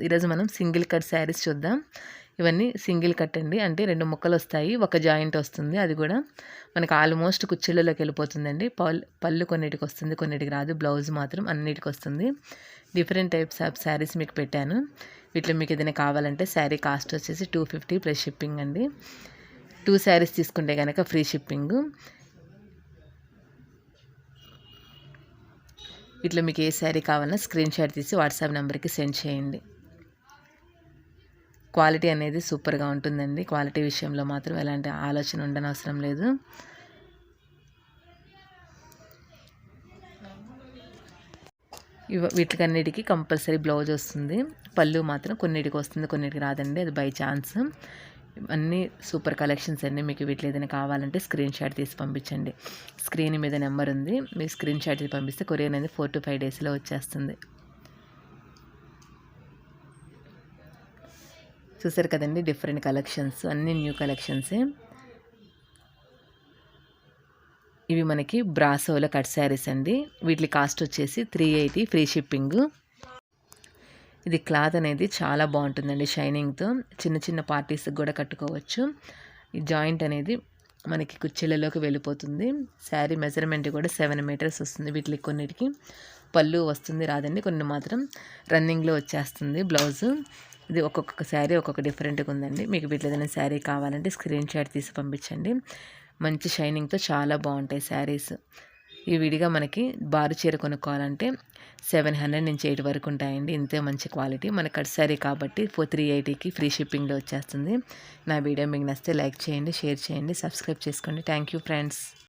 ఈరోజు మనం single cut saris చూద్దాం. ఇవన్నీ సింగిల్ కట్ అండి. అంటే 2 ముక్కలు వస్తాయి. ఒక జాయింట్ వస్తుంది. అది కూడా మనకు ఆల్మోస్ట్ కుచ్చిళ్ళలోకి వెళ్ళిపోతుందండి. పళ్ళు కొన్నిటికి వస్తుంది, కొన్నిటికి రాదు. బ్లౌజ్ మాత్రం అన్నిటికి వస్తుంది. డిఫరెంట్ టైప్స్ ఆఫ్ శారీస్ మీకు పెట్టాను. వీటిలో మీకు ఏదైనా కావాలంటే శారీ కాస్ట్ వచ్చేసి 250 ప్లస్ షిప్పింగ్ అండి. 2 శారీస్ తీసుకుంటే కనుక ఫ్రీ షిప్పింగ్. వీటిలో మీకు ఏ శారీ కావాలన్నా స్క్రీన్ షాట్ తీసి వాట్సాప్ నెంబర్కి సెండ్ చేయండి. క్వాలిటీ అనేది సూపర్గా ఉంటుందండి. క్వాలిటీ విషయంలో మాత్రం ఎలాంటి ఆలోచన ఉండనవసరం లేదు. వీటికన్నిటికీ కంపల్సరీ బ్లౌజ్ వస్తుంది. పళ్ళు మాత్రం కొన్నిటికి వస్తుంది, కొన్నిటికి రాదండి. అది బై ఛాన్స్. అన్నీ సూపర్ కలెక్షన్స్ అండి. మీకు వీటిలో ఏదైనా కావాలంటే స్క్రీన్ షాట్ తీసి పంపించండి. స్క్రీన్ మీద నెంబర్ ఉంది. మీరు స్క్రీన్ షాట్ తీసి పంపిస్తే కొరియర్ అనేది 4 to 5 డేస్లో వచ్చేస్తుంది. చూసారు కదండి, డిఫరెంట్ కలెక్షన్స్, అన్నీ న్యూ కలెక్షన్సే. ఇవి మనకి బ్రాసోలో కట్ శారీస్ అండి. వీటి కాస్ట్ వచ్చేసి 380 ఫ్రీ షిప్పింగ్. ఇది క్లాత్ అనేది చాలా బాగుంటుందండి షైనింగ్తో. చిన్న చిన్న పార్టీస్కి కూడా కట్టుకోవచ్చు. ఈ జాయింట్ అనేది మనకి కుచ్చిళ్ళలోకి వెళ్ళిపోతుంది. శారీ మెజర్మెంట్ కూడా 7 మీటర్స్ వస్తుంది. వీటికి కొన్నిటికి పళ్ళు వస్తుంది, రాదండి. కొన్ని మాత్రం రన్నింగ్లో వచ్చేస్తుంది బ్లౌజు. ఇది ఒక్కొక్క శారీ ఒక్కొక్క డిఫరెంట్గా ఉందండి. మీకు వీటిలో ఏదైనా శారీ కావాలంటే స్క్రీన్ షాట్ తీసి పంపించండి. మంచి షైనింగ్తో చాలా బాగుంటాయి శారీస్. ఈ విడిగా మనకి బారు చీర కొనుక్కోవాలంటే 700 నుంచి 8 వరకు ఉంటాయండి. ఇంతే మంచి క్వాలిటీ. మన కట్ శారీ కాబట్టి 380కి ఫ్రీ షిప్పింగ్లో వచ్చేస్తుంది. నా వీడియో మీకు నచ్చితే లైక్ చేయండి, షేర్ చేయండి, సబ్స్క్రైబ్ చేసుకోండి. Thank you friends.